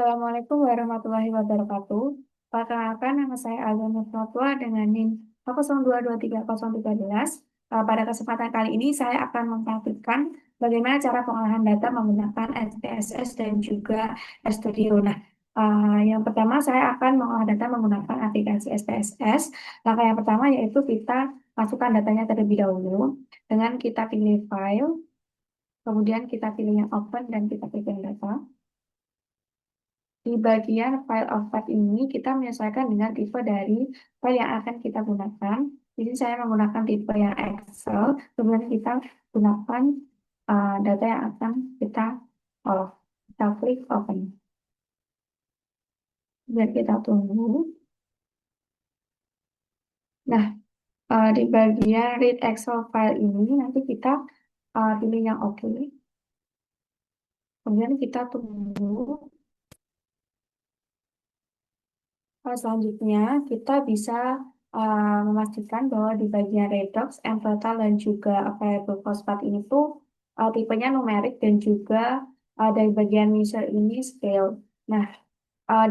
Assalamualaikum warahmatullahi wabarakatuh. Perkenalkan, nama saya Alza Nurfatwa dengan NIM 0223013. Pada kesempatan kali ini saya akan mempraktikkan bagaimana cara pengolahan data menggunakan SPSS dan juga RStudio. Nah, yang pertama saya akan mengolah data menggunakan aplikasi SPSS. Langkah yang pertama yaitu kita masukkan datanya terlebih dahulu dengan kita pilih file, kemudian kita pilih yang open dan kita pilih data. Di bagian file of type ini, kita menyesuaikan dengan tipe dari file yang akan kita gunakan. Di sini saya menggunakan tipe yang Excel, kemudian kita gunakan data yang akan kita olah. Kita klik open. Biar kita tunggu. Nah, di bagian read Excel file ini, nanti kita pilih yang oke. Kemudian kita tunggu. Selanjutnya, kita bisa memastikan bahwa di bagian redox, M total, dan juga variable fosfat ini tuh tipenya numerik dan juga dari bagian measure ini scale. Nah,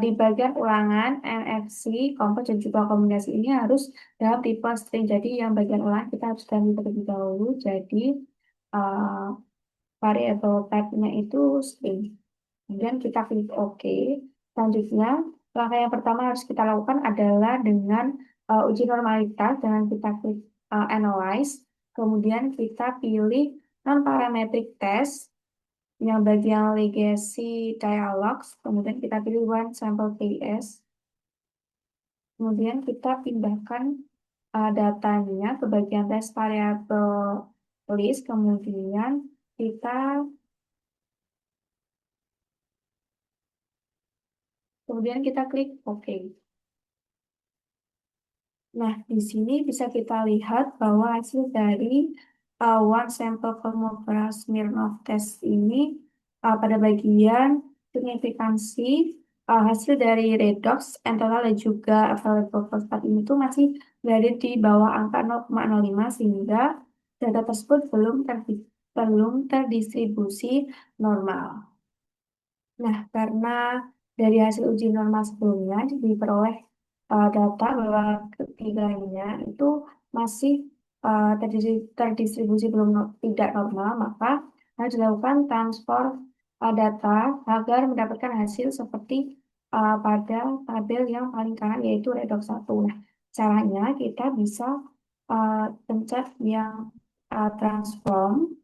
di bagian ulangan, NFC, kompos, dan juga kombinasi ini harus dalam tipe string. Jadi yang bagian ulangan kita harus ganti terlebih dahulu. Jadi uh, variable type-nya itu string. Kemudian kita klik OK. Selanjutnya, langkah yang pertama harus kita lakukan adalah dengan uji normalitas dengan kita klik Analyze. Kemudian kita pilih non-parametric test yang bagian legacy dialogs. Kemudian kita pilih one sample TS. Kemudian kita pindahkan datanya ke bagian test variable list. Kemudian kita klik OK. Nah, di sini bisa kita lihat bahwa hasil dari one sample formula Smirnov test ini pada bagian signifikansi hasil dari redox, entotal, dan juga available fosfat ini tuh masih berada di bawah angka 0,05 sehingga data tersebut belum terdistribusi normal. Nah, karena dari hasil uji normal sebelumnya diperoleh data bahwa ketiganya itu masih terdistribusi belum tidak normal, maka harus dilakukan transfer data agar mendapatkan hasil seperti pada tabel yang paling kanan yaitu redox 1. Nah, caranya kita bisa pencet yang transform,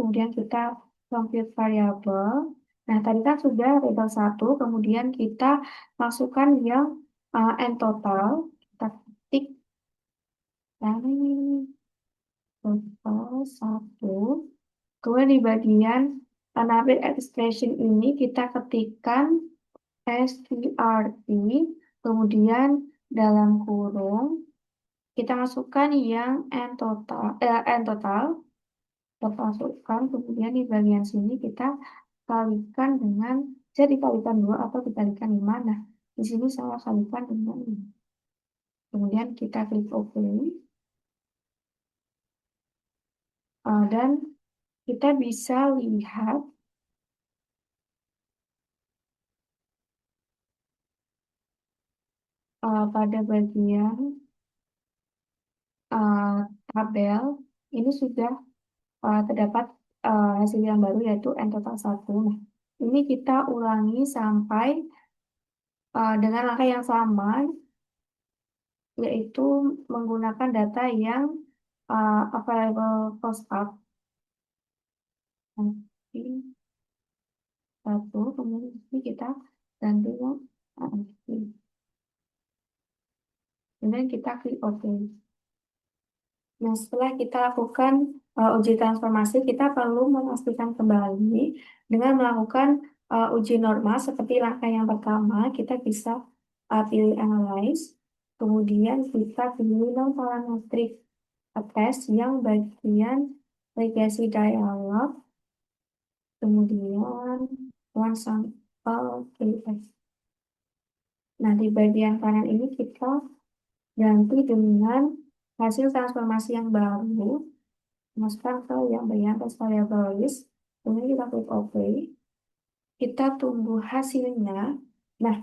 kemudian kita compute variable. Nah, tadi kan sudah label 1, kemudian kita masukkan yang n total, kita ketik dari total 1. Kemudian di bagian navigate expression ini kita ketikkan strt, kemudian dalam kurung kita masukkan yang n total, kita masukkan, kemudian di bagian sini kita kalikan dengan, jadi dikalikan 2 atau dikalikan 5. Nah, di sini saya kalikan dengan ini. Kemudian kita klik OK. Dan kita bisa lihat pada bagian uh, tabel ini sudah terdapat hasil yang baru yaitu n total 1. Nah, ini kita ulangi sampai dengan langkah yang sama, yaitu menggunakan data yang available fosfat. Nanti 1, kemudian ini kita ganti yang AFP. Kemudian kita klik OK. Nah, setelah kita lakukan uji transformasi, kita perlu memastikan kembali dengan melakukan uji normal seperti langkah yang pertama, kita bisa pilih Analyze, kemudian kita pilih non-parametric test yang bagian legacy dialog, kemudian one sample TS. Nah, di bagian kanan ini kita ganti dengan hasil transformasi yang baru, masukkan ke yang bagian test variable list, Kemudian kita klik OK. Kita tunggu hasilnya. Nah,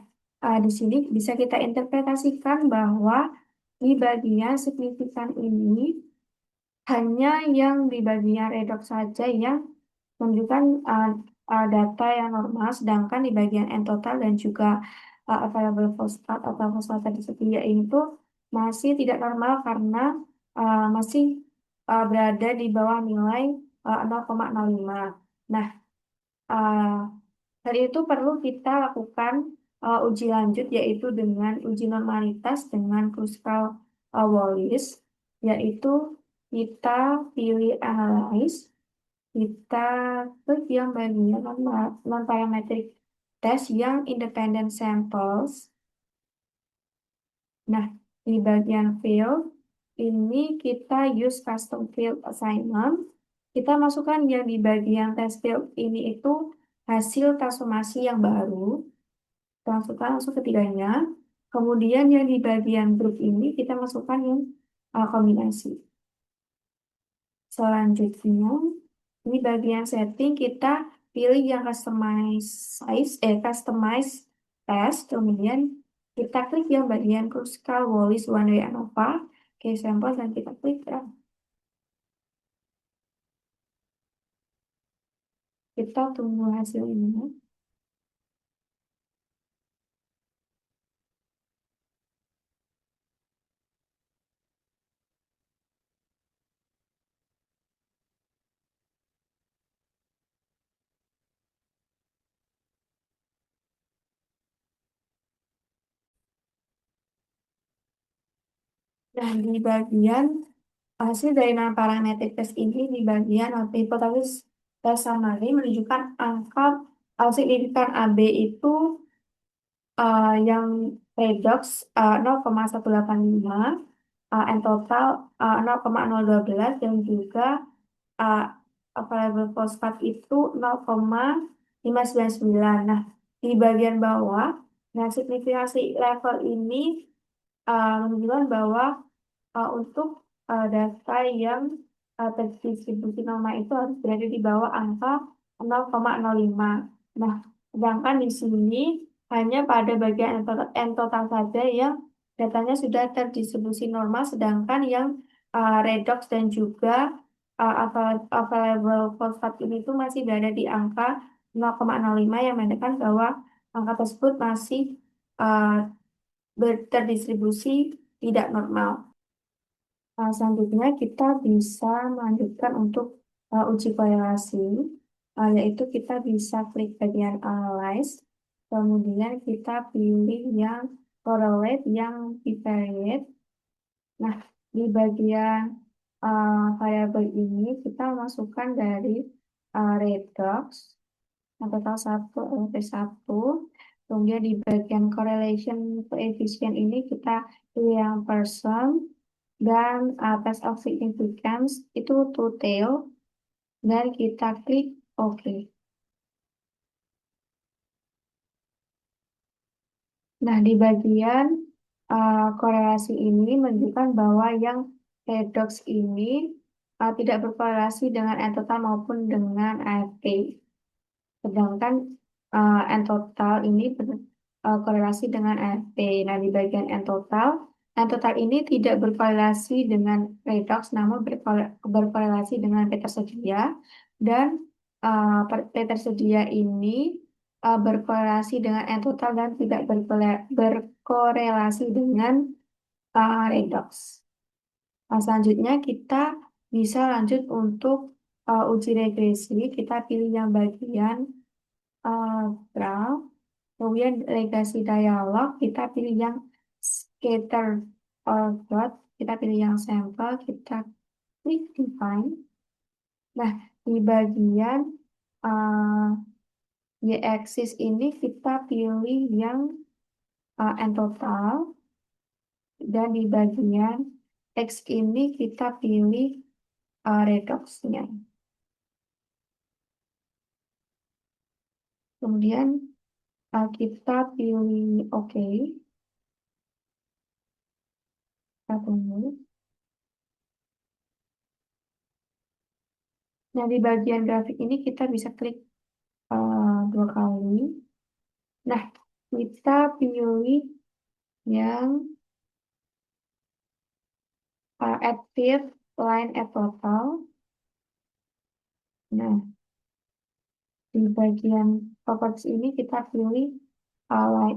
di sini bisa kita interpretasikan bahwa di bagian signifikan ini hanya yang di bagian redox saja yang menunjukkan data yang normal, sedangkan di bagian end total dan juga available fosfat atau fosfat tersedia ini tuh masih tidak normal karena masih berada di bawah nilai 0,05. Nah, uh, hal itu perlu kita lakukan uji lanjut yaitu dengan uji normalitas dengan Kruskal Wallis, yaitu kita pilih analyze, kita klik yang bagian non-parametric test yang independent samples. Nah, di bagian field ini kita use custom field assignment. Kita masukkan yang di bagian test field ini itu hasil transformasi yang baru. Kita masukkan langsung ketiganya. Kemudian yang di bagian grup ini kita masukkan yang kombinasi. Selanjutnya, di bagian setting kita pilih yang customize test, kemudian kita klik yang bagian Kruskal Wallis One Way ANOVA, case sample dan kita klik run. Kita tunggu hasil ini. Nah, di bagian hasil dari non-parametric test ini di bagian hipotesis test summary menunjukkan angka signifikan AB itu yang redox 0,185, and total 0,012 dan juga uh, available fosfat itu 0,599. Nah, di bagian bawah, nah signifikasi level ini menunjukkan bahwa untuk data yang terdistribusi normal itu harus berada di bawah angka 0,05. Nah, sedangkan di sini hanya pada bagian end total saja yang datanya sudah terdistribusi normal, sedangkan yang redox dan juga available fosfat ini tuh masih berada di angka 0,05 yang menandakan bahwa angka tersebut masih uh, terdistribusi tidak normal. Selanjutnya kita bisa melanjutkan untuk uji korelasi, yaitu kita bisa klik bagian analyze, kemudian kita pilih yang correlate, yang bivariate. Nah, di bagian variabel ini kita masukkan dari redox, yang total 1 LP1. Kemudian di bagian correlation coefficient ini kita pilih yang person, dan test of significance itu to tail, dan kita klik OK. Nah, di bagian korelasi ini menunjukkan bahwa yang redox ini tidak berkorelasi dengan N total maupun dengan AFP. Sedangkan N total ini berkorelasi dengan AFP. Nah, di bagian N total ini tidak berkorelasi dengan redox, namun berkorelasi dengan P tersedia. Dan P tersedia ini berkorelasi dengan N total dan tidak berkorelasi dengan redox. Nah, selanjutnya kita bisa lanjut untuk uji regresi. Kita pilih yang bagian graph, kemudian regresi dialog, kita pilih yang scatter or plot, kita pilih yang sampel, kita klik define. Nah, di bagian uh, y-axis ini kita pilih yang n total, dan di bagian X ini kita pilih redoxnya. Kemudian kita pilih OK. Kita tunggu. Nah, di bagian grafik ini kita bisa klik 2 kali. Nah, kita pilih yang active line at total. Nah, di bagian properties ini kita pilih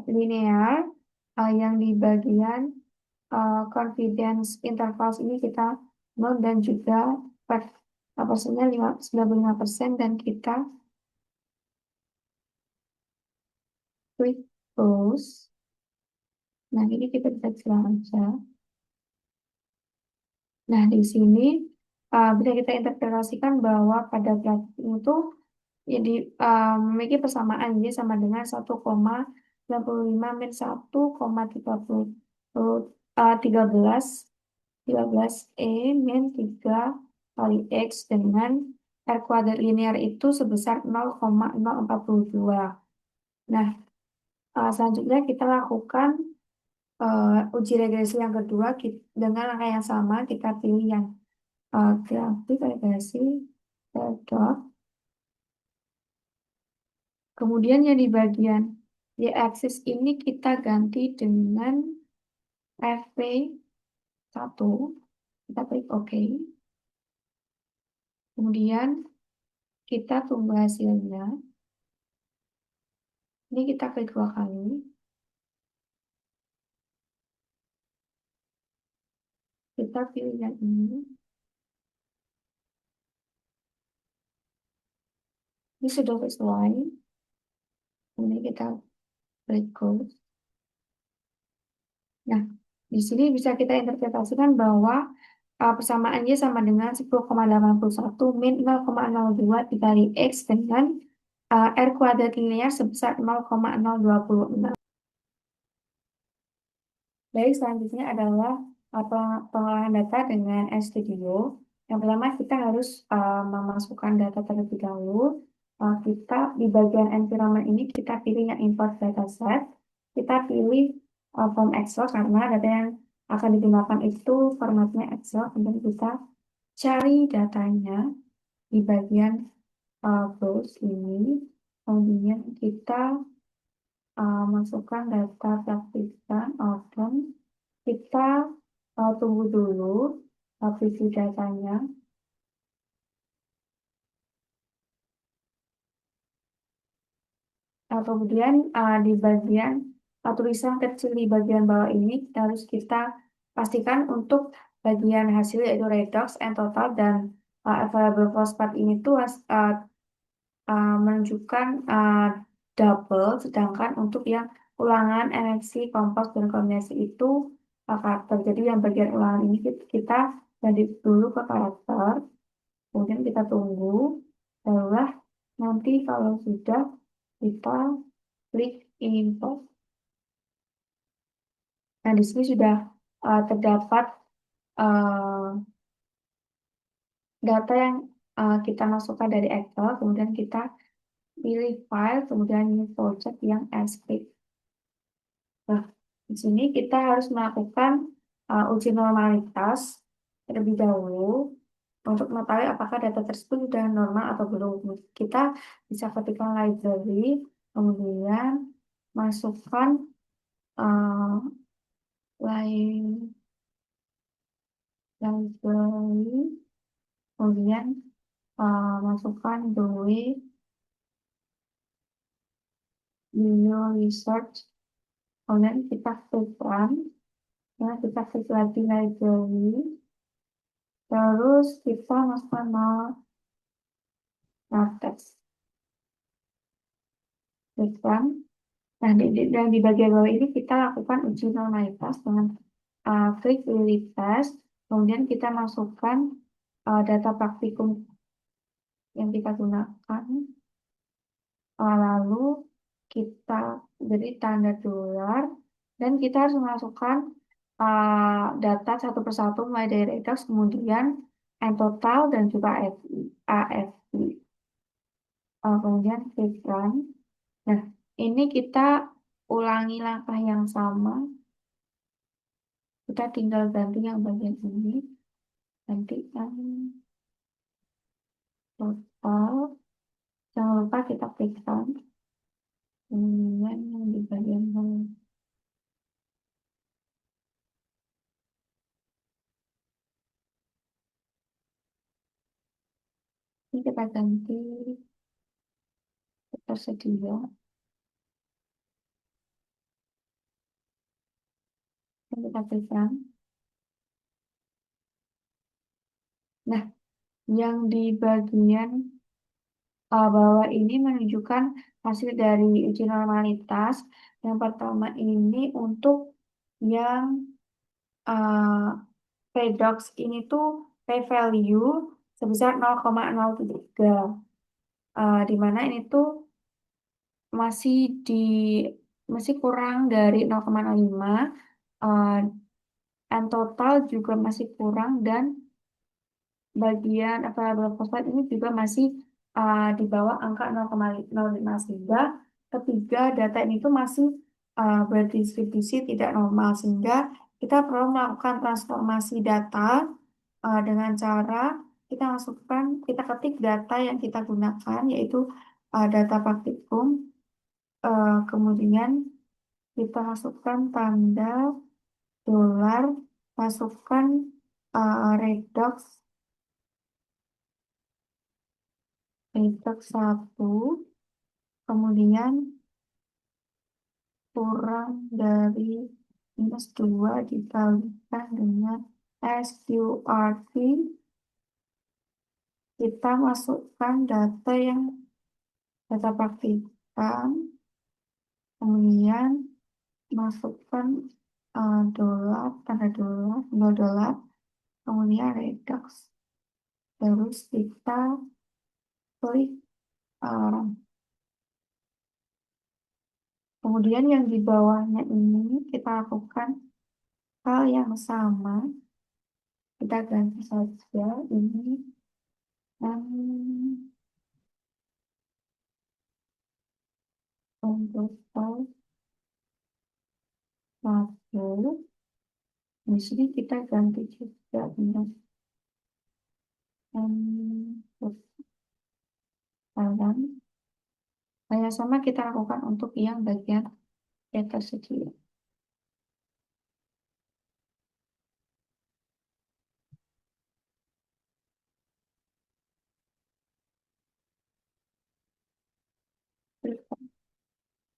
linear, yang di bagian confidence intervals ini kita 0 dan juga persennya 95% dan kita klik close. Nah, ini kita bisa silang aja. Nah, di sini bisa kita interpretasikan bahwa pada grafik itu jadi memiliki persamaan y sama dengan 1,95 min 1,13 E min 3 kali X dengan R kuadrat linear itu sebesar 0,042. Nah, selanjutnya kita lakukan uji regresi yang kedua dengan langkah yang sama. Kita pilih yang grafik regresi dot. Kemudian yang di bagian y-axis ini kita ganti dengan FP1. Kita klik OK. Kemudian kita tunggu hasilnya. Ini kita klik 2 kali. Kita pilih yang ini. Ini sudah sesuai. Kemudian kita klik close. Nah, di sini bisa kita interpretasikan bahwa persamaannya sama dengan 10,81 min 0,02 dikali X dengan R kuadrat linear sebesar 0,026. Baik, selanjutnya adalah pengolahan data dengan RStudio. Yang pertama kita harus memasukkan data terlebih dahulu. Kita di bagian environment ini kita pilih yang import dataset. Kita pilih form Excel karena data yang akan digunakan itu formatnya Excel. Kemudian kita cari datanya di bagian browse ini. Kemudian kita masukkan data praktikan outcome. Kita tunggu dulu visi datanya. Kemudian di bagian tulisan kecil di bagian bawah ini harus kita pastikan untuk bagian hasil yaitu redox and total dan available phosphat ini tuh menunjukkan double, sedangkan untuk yang ulangan, NXT, kompos, dan kombinasi itu karakter. Jadi yang bagian ulangan ini kita ganti dulu ke karakter, kemudian kita tunggu, barulah nanti kalau sudah kita klik import. Nah, di sini sudah terdapat data yang kita masukkan dari Excel, kemudian kita pilih file, kemudian new project yang script. Nah, di sini kita harus melakukan uji normalitas terlebih dahulu untuk mengetahui apakah data tersebut sudah normal atau belum. Kita bisa ketikkan library, kemudian masukkan uh, library, kemudian masukkan DOE, New Research, kemudian kita klik run, ya, kita klik lagi library, terus kita masukkan teks, klik run. Nah, dan di bagian bawah ini kita lakukan uji normalitas dengan klik pilih test, kemudian kita masukkan data praktikum yang kita gunakan, lalu kita beri tanda dolar, dan kita harus memasukkan data satu persatu mulai dari redox, kemudian N total dan juga AFI. Kemudian klik run. Nah, ini kita ulangi langkah yang sama. Kita tinggal ganti yang bagian ini, ganti yang total. Jangan lupa kita klikkan. Kemudian yang di bagian bawah. Ini kita ganti tersedia. Dan kita klikkan. Nah, yang di bagian bawah ini menunjukkan hasil dari uji normalitas. Yang pertama ini untuk yang redox ini tuh p-value sebesar 0,03. Di mana ini tuh masih di masih kurang dari 0,05. uh, and total juga masih kurang, dan bagian available fosfat ini juga masih di bawah angka 0,05, sehingga ketiga data ini tuh masih berdistribusi tidak normal, sehingga kita perlu melakukan transformasi data dengan cara kita ketik data yang kita gunakan, yaitu data praktikum. Kemudian kita masukkan tanda dolar, masukkan redox redox 1, kemudian kurang dari -2 dikalikan dengan SQRT. Kita masukkan data praktikan, kemudian masukkan dolar, tanda dolar, $, kemudian redox. Terus kita klik run. Kemudian yang di bawahnya ini kita lakukan hal yang sama. Kita ganti saja ini untuk satu. Di sini kita ganti juga dengan kalian. Hanya sama kita lakukan untuk yang bagian yang tersedia.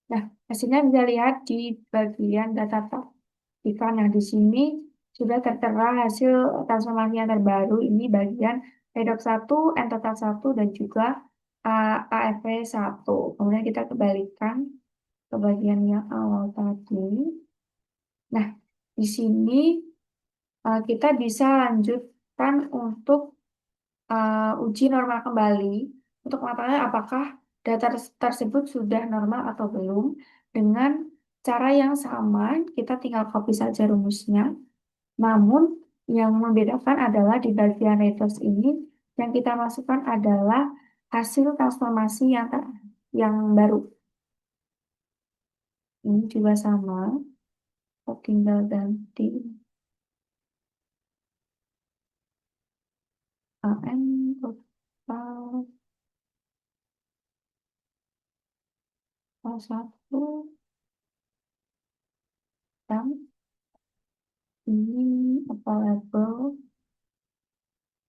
Nah, hasilnya bisa lihat di bagian data praktika. Nah, di sini sudah tertera hasil transformasi yang terbaru. Ini bagian redox 1, n-total 1, dan juga AFP 1. Kemudian kita kembalikan ke bagian yang awal tadi. Nah, di sini kita bisa lanjutkan untuk uji normal kembali untuk mengetahui apakah data tersebut sudah normal atau belum. Dengan cara yang sama, kita tinggal copy saja rumusnya. Namun, yang membedakan adalah di bagian redox ini, yang kita masukkan adalah hasil transformasi yang baru. Ini juga sama, tinggal ganti AM total 1, dan ini available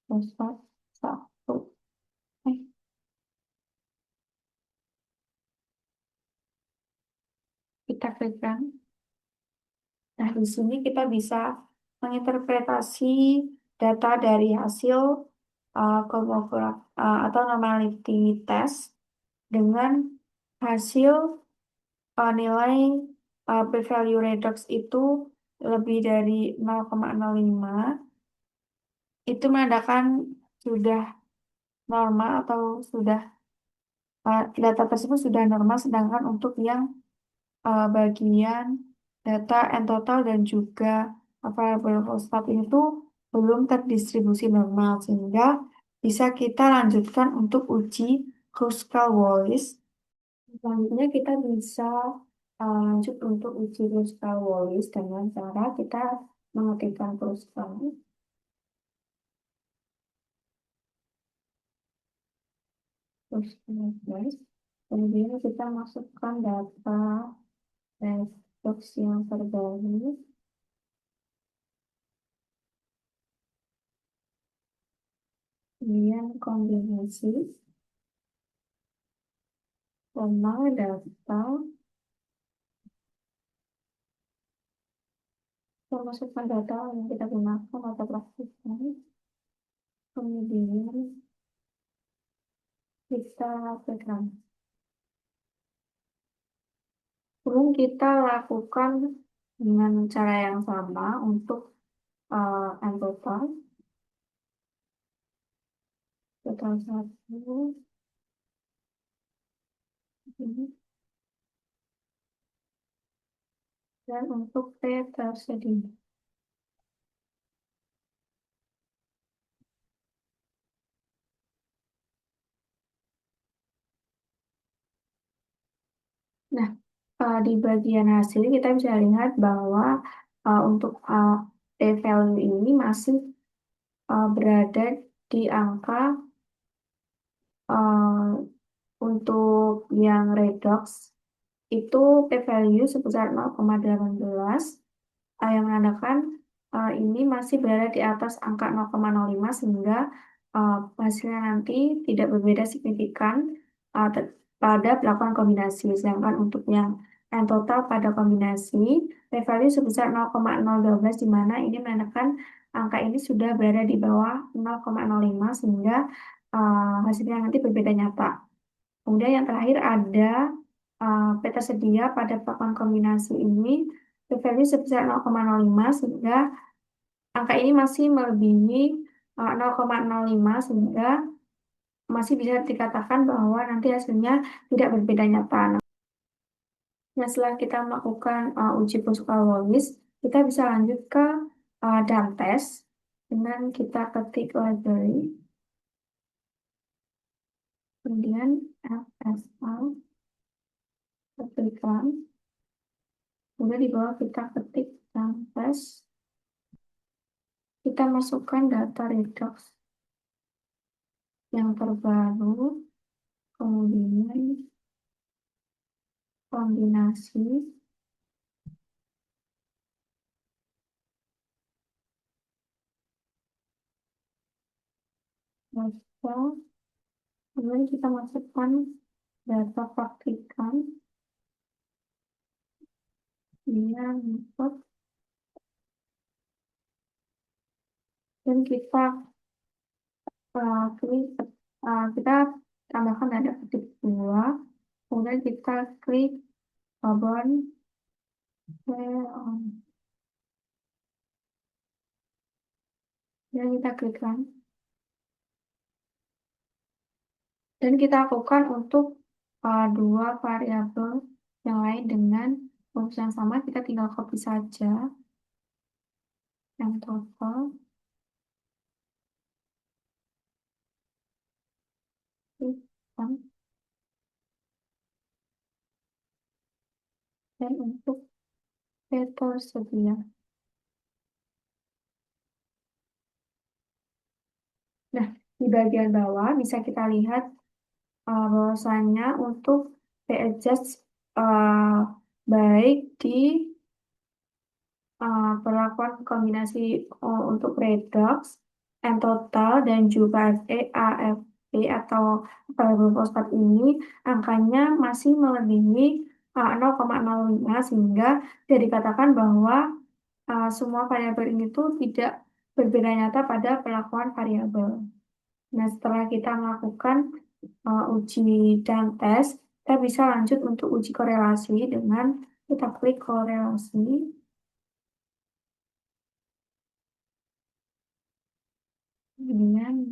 fosfat 1. Eh, kita klikkan. Nah, di sini kita bisa menginterpretasi data dari hasil atau normality test dengan hasil nilai p-value redox itu lebih dari 0,05. Itu menandakan sudah normal atau data tersebut sudah normal, sedangkan untuk yang bagian data n total dan juga variable fosfat itu belum terdistribusi normal, sehingga bisa kita lanjutkan untuk uji Kruskal-Wallis. Selanjutnya kita bisa lanjut untuk uji Kruskal-Wallis dengan cara kita mengetikkan Kruskal. terus guys. Kemudian kita masukkan data redox yang terbaru, kemudian kombinasi koma data, kita masukkan data yang kita gunakan atau praktikkan, kemudian kita lakukan. Belum kita lakukan dengan cara yang sama untuk total, total satu, ini, dan untuk P tersedia. Nah, di bagian hasil kita bisa lihat bahwa untuk p-value ini masih berada di angka untuk yang redox itu p-value sebesar 0,18, yang menandakan ini masih berada di atas angka 0,05 sehingga hasilnya nanti tidak berbeda signifikan pada pelakuan kombinasi. Sedangkan untuk yang N total pada kombinasi p-value sebesar 0,012 di mana ini menandakan angka ini sudah berada di bawah 0,05 sehingga hasilnya nanti berbeda nyata. Kemudian yang terakhir ada P tersedia pada pelakuan kombinasi ini p-value sebesar 0,05 sehingga angka ini masih melebihi 0,05 sehingga masih bisa dikatakan bahwa nanti hasilnya tidak berbeda nyata. Nah, setelah kita melakukan uji psikologi, kita bisa lanjut ke dam test dengan kita ketik library, kemudian FSA, ketikkan, kemudian di bawah kita ketik dam test, kita masukkan data redox yang terbaru, kemudian kombinasi, data, kemudian kita masukkan data praktikan, dia input, dan kita klik, kita tambahkan ada ketik 2, kemudian kita klik tombol dan kita klikkan. Dan kita lakukan untuk dua variabel yang lain dengan rumus yang sama, kita tinggal copy saja yang total. Dan untuk paper sedia. Nah, di bagian bawah bisa kita lihat bahwasanya untuk p-adjust baik di perlakuan kombinasi untuk redox, N total, dan juga AFP atau variabel fosfat ini angkanya masih melebihi 0,05 sehingga bisa dikatakan bahwa semua variabel ini tuh tidak berbeda nyata pada perlakuan variabel. Nah, setelah kita melakukan uji dan tes, kita bisa lanjut untuk uji korelasi dengan kita klik korelasi. Kemudian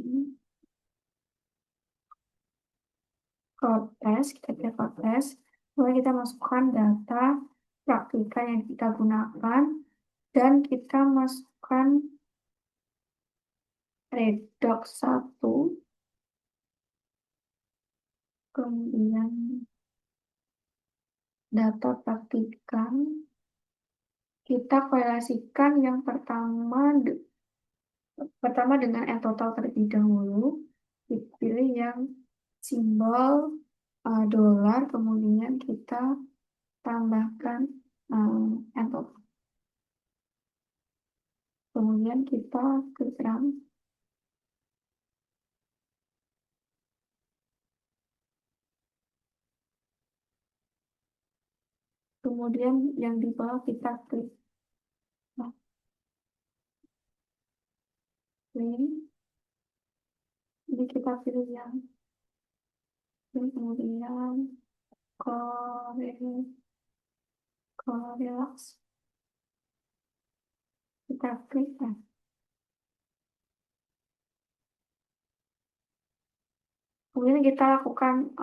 tes, kita klik tes, kemudian kita masukkan data praktika yang kita gunakan, dan kita masukkan redox 1, kemudian data praktikan, kita korelasikan yang pertama dengan N total terlebih dahulu, dipilih yang simbol dolar, kemudian kita tambahkan entok, kemudian kita klik run. Kemudian yang di bawah kita klik link, jadi kita pilih yang ini, kemudian korelaks, kita klik ya. Kemudian kita lakukan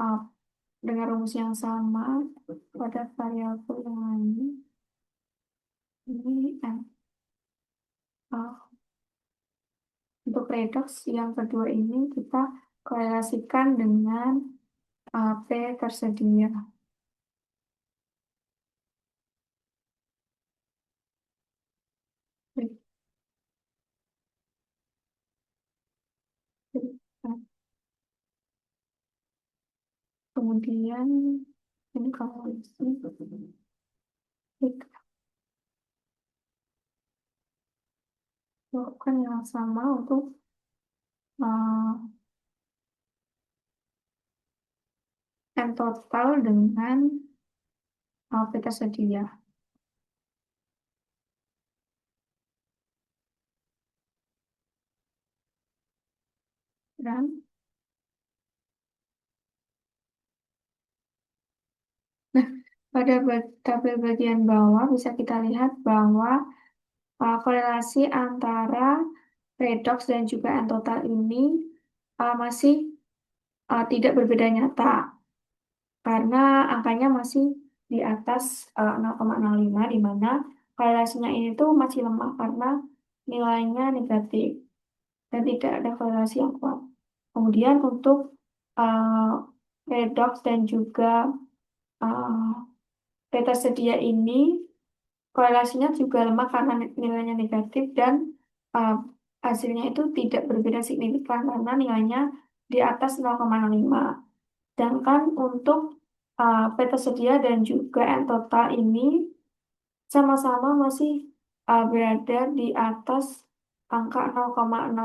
dengan rumus yang sama pada variabel yang lain. Ini untuk redox yang kedua ini kita korelasikan dengan P tersedia. Klik, klik, kemudian ini kalau isi, klik, lakukan yang sama untuk M total dengan P tersedia. Dan nah, pada tabel bagian bawah bisa kita lihat bahwa korelasi antara redox dan juga N total ini masih tidak berbeda nyata karena angkanya masih di atas 0,05, di mana korelasinya ini tuh masih lemah karena nilainya negatif dan tidak ada korelasi yang kuat. Kemudian untuk uh, redox dan juga uh, ketersedia ini korelasinya juga lemah karena nilainya negatif dan uh, hasilnya itu tidak berbeda signifikan karena nilainya di atas 0,05. Sedangkan untuk P tersedia dan juga N total ini sama-sama masih berada di atas angka 0,05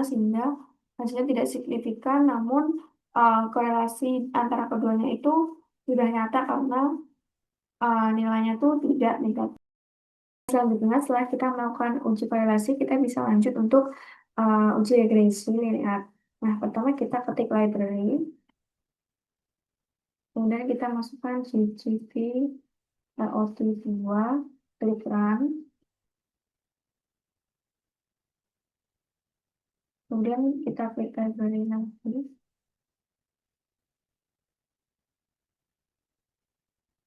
sehingga hasilnya tidak signifikan, namun korelasi antara keduanya itu sudah nyata karena nilainya itu tidak negatif. Selanjutnya, setelah kita melakukan uji korelasi, kita bisa lanjut untuk uji regresi linear. Nah, pertama kita ketik library, kemudian kita masukkan GGP LOT2, klik run, kemudian kita klik library lagi,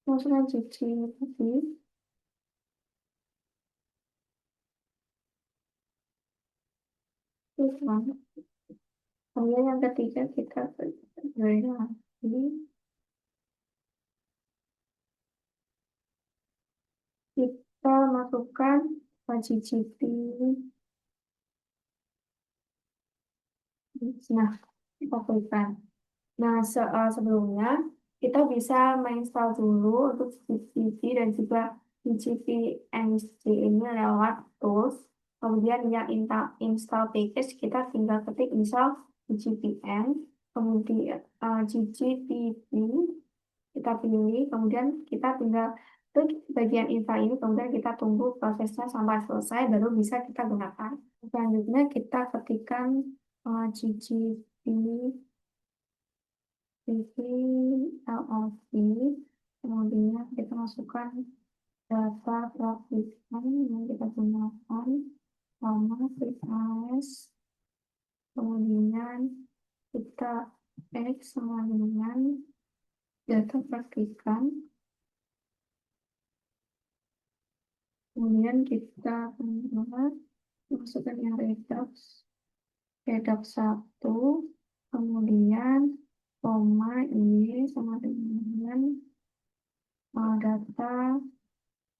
masukkan GGP, klik run. Kemudian yang ketiga kita klik library lagi, kita masukkan GGP. Nah, kita klikkan. Nah, sebelumnya kita bisa menginstal dulu untuk GCP dan juga GCP NG ini lewat tools. Kemudian yang install package kita tinggal ketik misal GCPN, kemudian GCPP kita pilih, kemudian kita tinggal klik bagian install ini, kemudian kita tunggu prosesnya sampai selesai baru bisa kita gunakan. Selanjutnya kita ketikkan GCP pilih LLC, kemudian kita masukkan data perakitan yang kita gunakan, sama PKS, kemudian kita X sama dengan data perakitan, kemudian kita masukkan yang redox 1, kemudian koma ini sama dengan data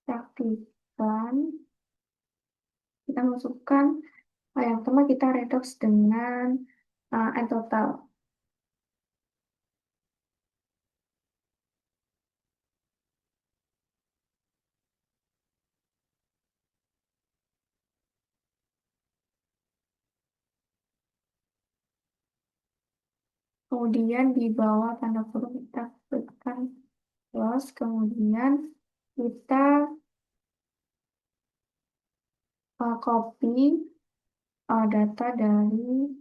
praktikan, kita masukkan yang pertama kita redox dengan N total. kemudian di bawah tanda kurung kita tekan close, kemudian kita copy data dari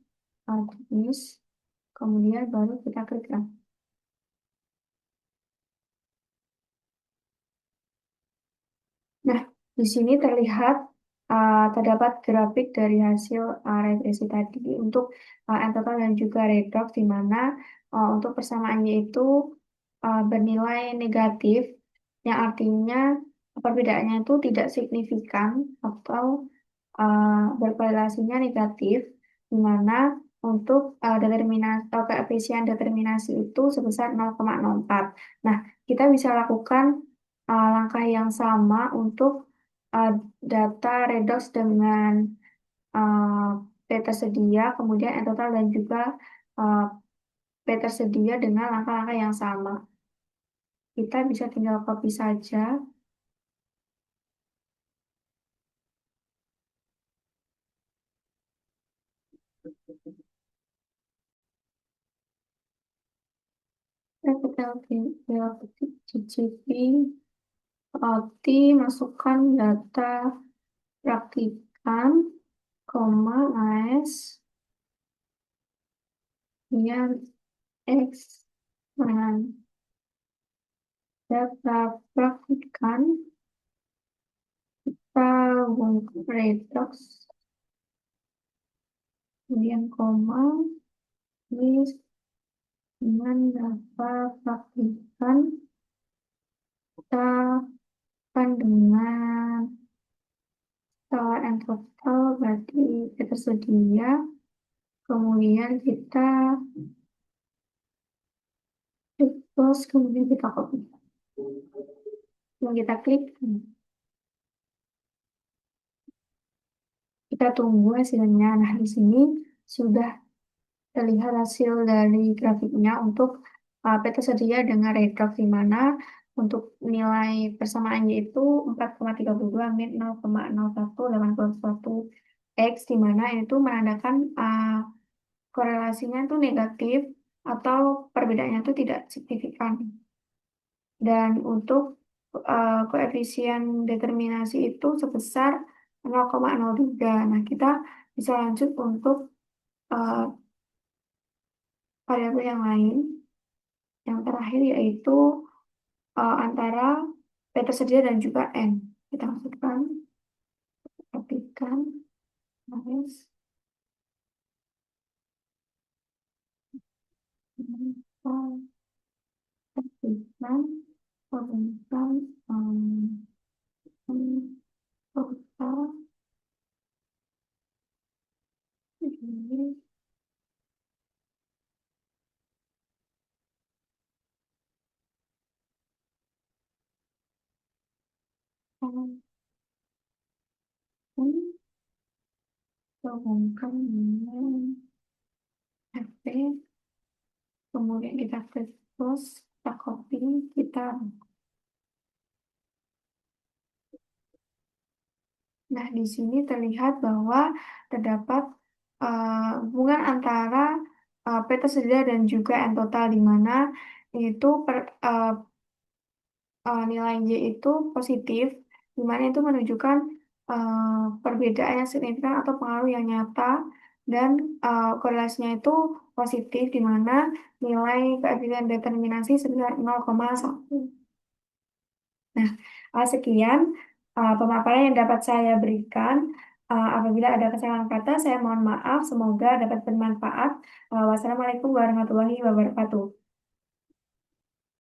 jenis, kemudian baru kita klik run. Nah, di sini terlihat terdapat grafik dari hasil regresi tadi untuk n-total dan juga redox, di mana untuk persamaannya itu bernilai negatif, yang artinya perbedaannya itu tidak signifikan atau berkorelasinya negatif, di mana untuk determinasi koefisien determinasi itu sebesar 0,04. Nah, kita bisa lakukan langkah yang sama untuk uh, data redox dengan uh, P tersedia, kemudian N total dan juga uh, P tersedia dengan langkah-langkah yang sama. Kita bisa tinggal copy saja. Kita tinggal ketik GCP, masukkan data praktikan, koma, AS, kemudian X, dengan data praktikan, kita redox, kemudian koma, list dengan data praktikan, kita akan dengan and total berarti tersedia, kemudian kita klik close, kemudian kita copy, kemudian kita klik, kita tunggu hasilnya. Nah, di sini sudah terlihat hasil dari grafiknya untuk P tersedia dengan redox, di mana untuk nilai persamaannya itu 4,32 min 0,0181 X, di mana itu menandakan korelasinya itu negatif atau perbedaannya itu tidak signifikan. Dan untuk koefisien determinasi itu sebesar 0,03. Nah, kita bisa lanjut untuk uh, variabel yang lain. Yang terakhir yaitu antara P tersedia dan juga N. Kita masukkan, ketikkan, garis, kita ketikkan, kemudian total ini hubungkan dengan HP, kemudian kita klik close, kita copy, kita. Nah, di sini terlihat bahwa terdapat hubungan antara P tersedia dan juga N total, di mana itu nilai Y itu positif, di mana itu menunjukkan perbedaan yang signifikan atau pengaruh yang nyata, dan korelasinya itu positif, di mana nilai koefisien determinasi sebesar 0,1. Nah, sekian pemaparan yang dapat saya berikan. Apabila ada kesalahan kata, saya mohon maaf. Semoga dapat bermanfaat. Wassalamualaikum warahmatullahi wabarakatuh.